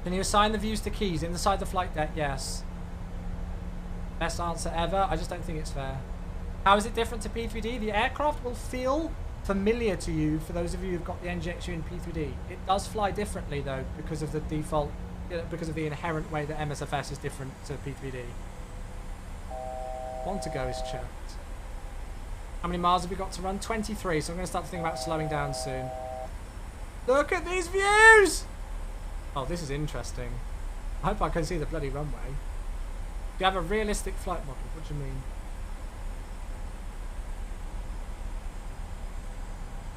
Can you assign the views to keys inside the flight deck? Yes. Best answer ever. I just don't think it's fair. How is it different to P3D? The aircraft will feel familiar to you for those of you who've got the NGXU in P3D. It does fly differently though because of the default, because of the inherent way that MSFS is different to P3D. Want to go is checked. How many miles have we got to run? 23, so I'm going to start to think about slowing down soon. Look at these views! Oh, this is interesting. I hope I can see the bloody runway. Do you have a realistic flight model? What do you mean?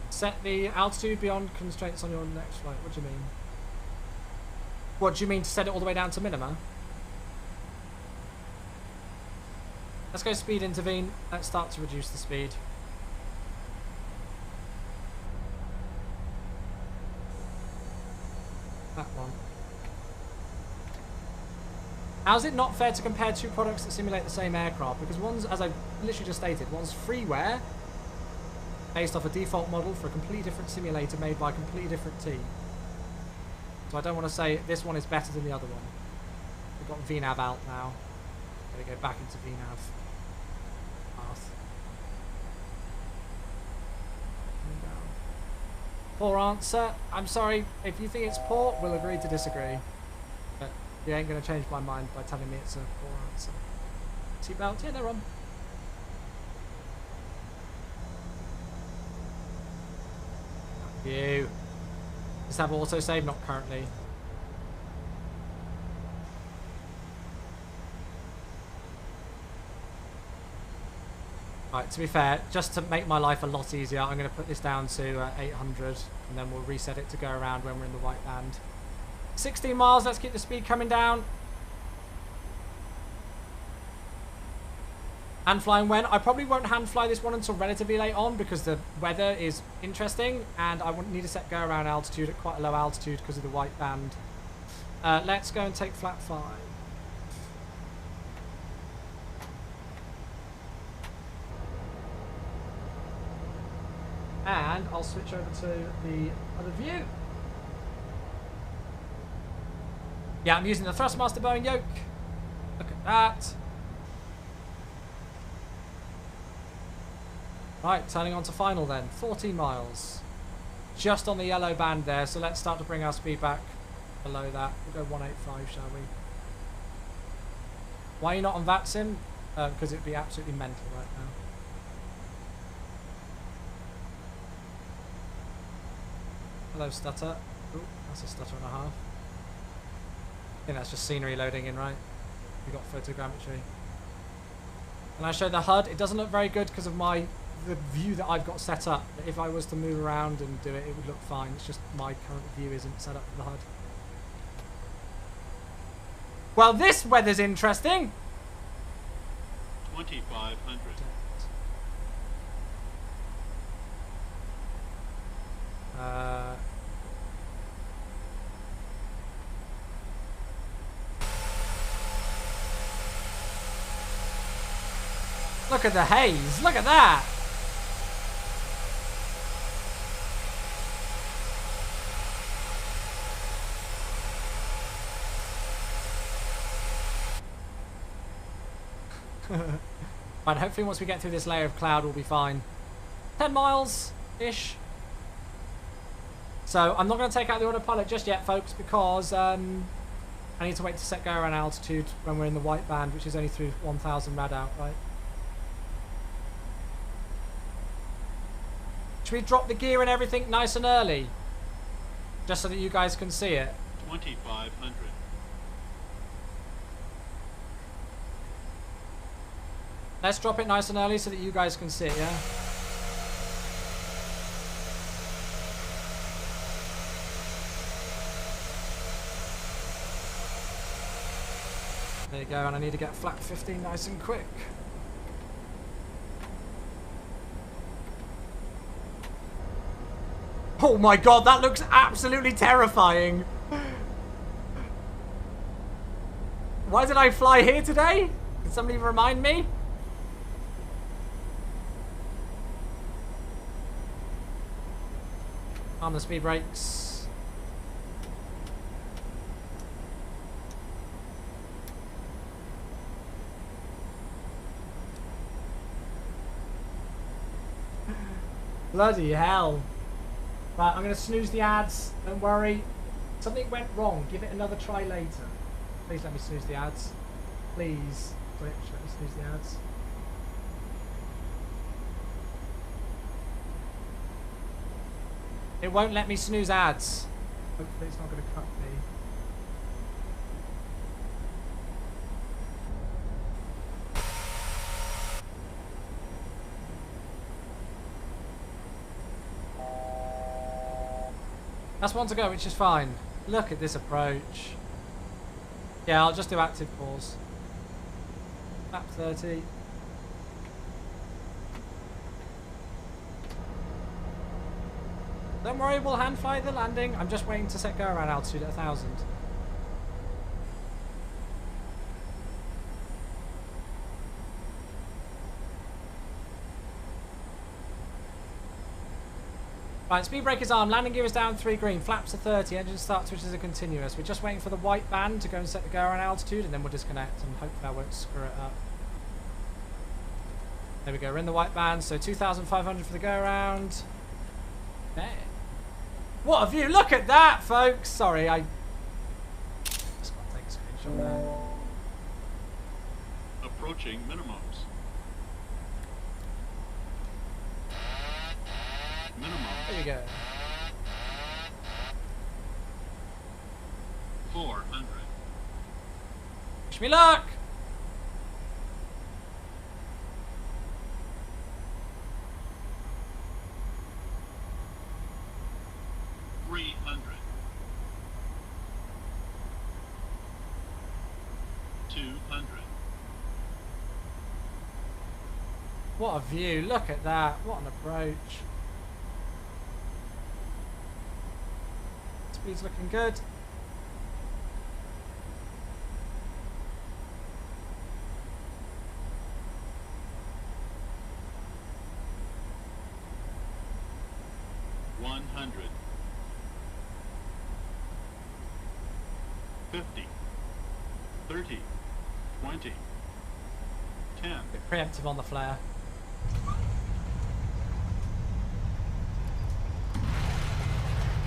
Set the altitude beyond constraints on your next flight. What do you mean? What do you mean to set it all the way down to minima? Let's go speed intervene. Let's start to reduce the speed. That one. How's it not fair to compare two products that simulate the same aircraft? Because one's, as I literally just stated, one's freeware, based off a default model for a completely different simulator made by a completely different team. So I don't want to say this one is better than the other one. We've got VNAV out now. Gotta go back into VNAV. Path. Poor answer. I'm sorry. If you think it's poor, we'll agree to disagree. But you ain't going to change my mind by telling me it's a poor answer. Seatbelt? Yeah, they're on. You. Just have autosave, not currently. Right, to be fair, just to make my life a lot easier, I'm going to put this down to 800, and then we'll reset it to go around when we're in the white band. 16 miles, let's keep the speed coming down. Hand flying when? I probably won't hand fly this one until relatively late on because the weather is interesting and I won't need to set go around altitude at quite a low altitude because of the white band. Let's go and take flat 5. And I'll switch over to the other view. Yeah, I'm using the Thrustmaster Boeing Yoke. Look at that. Right, turning on to final then. 14 miles. Just on the yellow band there, so let's start to bring our speed back below that. We'll go 185, shall we? Why are you not on VATSIM? Because it'd be absolutely mental right now. Hello, stutter. Ooh, that's a stutter and a half. I think that's just scenery loading in, right? We got photogrammetry. And I show the HUD. It doesn't look very good because of the view that I've got set up. But if I was to move around and do it, it would look fine. It's just my current view isn't set up for the HUD. Well, this weather's interesting. 2,500. Look at the haze. Look at that. Right, hopefully once we get through this layer of cloud, we'll be fine. 10 miles-ish. So I'm not going to take out the autopilot just yet, folks, because I need to wait to set go around altitude when we're in the white band, which is only through 1,000 rad out, right? Should we drop the gear and everything nice and early? Just so that you guys can see it. 2,500. Let's drop it nice and early so that you guys can see it, yeah? There you go, and I need to get flat 15 nice and quick. Oh my god, that looks absolutely terrifying. Why did I fly here today? Can somebody remind me? Arm the speed brakes. Bloody hell. Right, I'm going to snooze the ads. Don't worry. Something went wrong. Give it another try later. Please let me snooze the ads. Please, Twitch, let me snooze the ads. It won't let me snooze ads. Hopefully it's not going to cut me. That's one to go, which is fine. Look at this approach. Yeah, I'll just do active pause. Lap 30. Don't worry, we'll hand fly the landing. I'm just waiting to set go around altitude at 1,000. Right, speed brake is armed, landing gear is down, 3 green, flaps are 30, engine start switches are continuous. We're just waiting for the white band to go and set the go around altitude, and then we'll disconnect, and hopefully I won't screw it up. There we go, we're in the white band, so 2,500 for the go around. Okay. What a view, look at that, folks! Sorry, I just got to take a screenshot there. Approaching minimums. There we go. 400. Wish me luck! What a view, look at that, what an approach. Speed's looking good. $100. 50. 30. 20. 10. Bit preemptive on the flare.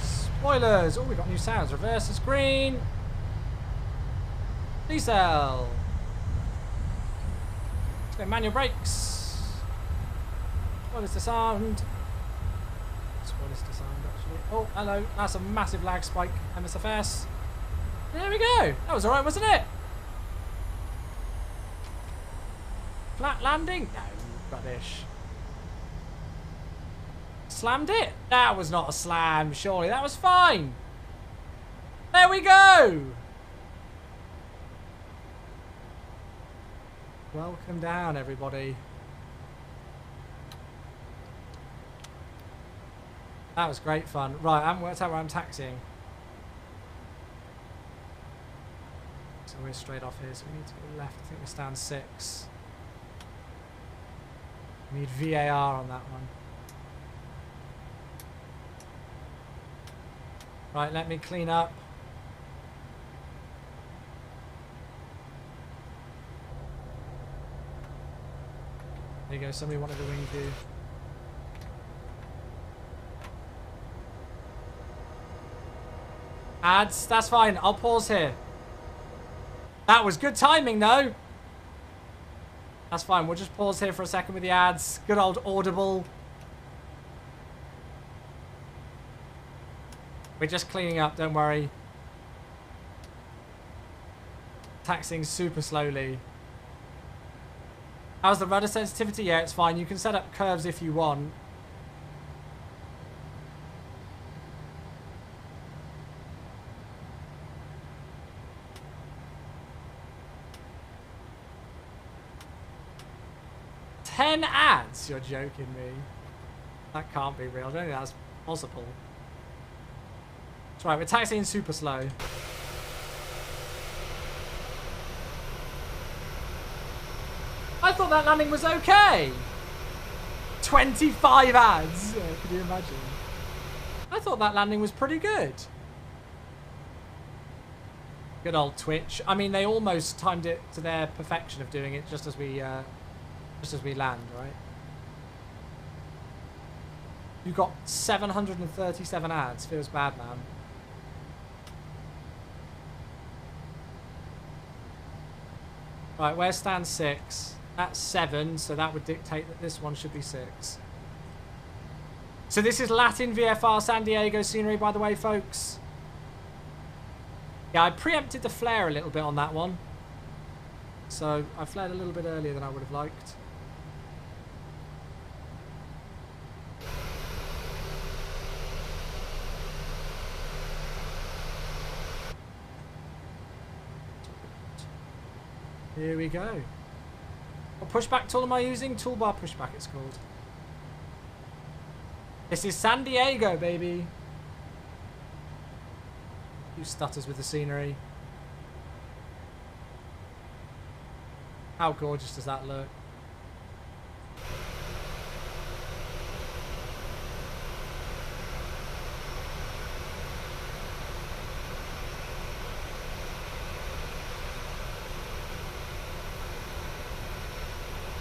Spoilers! Oh, we got new sounds. Reverse is green. Diesel. Let's go manual brakes. Spoilers disarmed. Spoilers disarmed, actually. Oh, hello. That's a massive lag spike. MSFS. There we go. That was alright, wasn't it? Flat landing? No, rubbish. Slammed it? That was not a slam, surely. That was fine. There we go. Welcome down, everybody. That was great fun. Right, I haven't worked out where I'm taxiing. So we're straight off here, so we need to go left. I think we stand 6. We need VAR on that one. Right, let me clean up. There you go, somebody wanted a wing view. Ads, that's fine, I'll pause here. That was good timing though. That's fine, we'll just pause here for a second with the ads. Good old audible. We're just cleaning up, don't worry. Taxiing super slowly. How's the rudder sensitivity? Yeah, it's fine. You can set up curves if you want. $10 ads? You're joking me. That can't be real. I don't think that's possible. That's right, we're taxiing super slow. I thought that landing was okay. 25 ads. Yeah, can you imagine? I thought that landing was pretty good. Good old Twitch. I mean, they almost timed it to their perfection of doing it just as we land, right? You got 737 ads. Feels bad, man. Right, where's stand 6? That's 7, so that would dictate that this one should be 6. So this is Latin VFR San Diego scenery, by the way, folks. Yeah, I preempted the flare a little bit on that one. So I flared a little bit earlier than I would have liked. Here we go. What pushback tool am I using? Toolbar pushback it's called. This is San Diego, baby. You stutters with the scenery. How gorgeous does that look?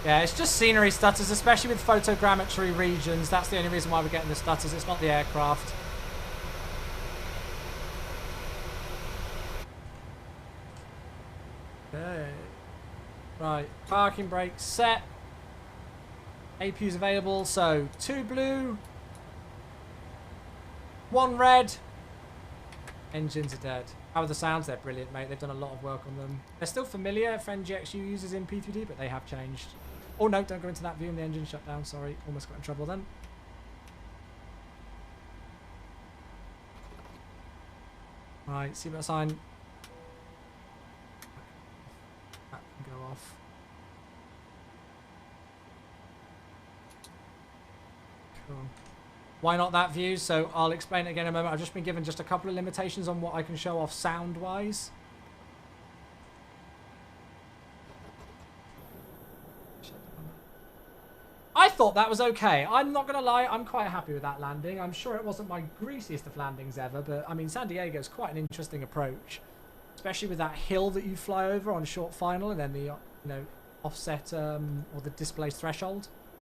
Yeah, it's just scenery stutters, especially with photogrammetry regions. That's the only reason why we're getting the stutters. It's not the aircraft. Okay. Right, parking brake set. APU's available, so 2 blue, 1 red. Engines are dead. How are the sounds? They're brilliant, mate. They've done a lot of work on them. They're still familiar, friend GXU uses in P3D, but they have changed. Oh no, don't go into that view and the engine shut down. Sorry, almost got in trouble then. Right, seatbelt sign. That can go off. Cool. Why not that view? So I'll explain it again in a moment. I've just been given just a couple of limitations on what I can show off sound-wise. I thought that was okay. I'm not going to lie, I'm quite happy with that landing. I'm sure it wasn't my greasiest of landings ever, but I mean, San Diego is quite an interesting approach, especially with that hill that you fly over on short final and then the, you know, offset or the displaced threshold.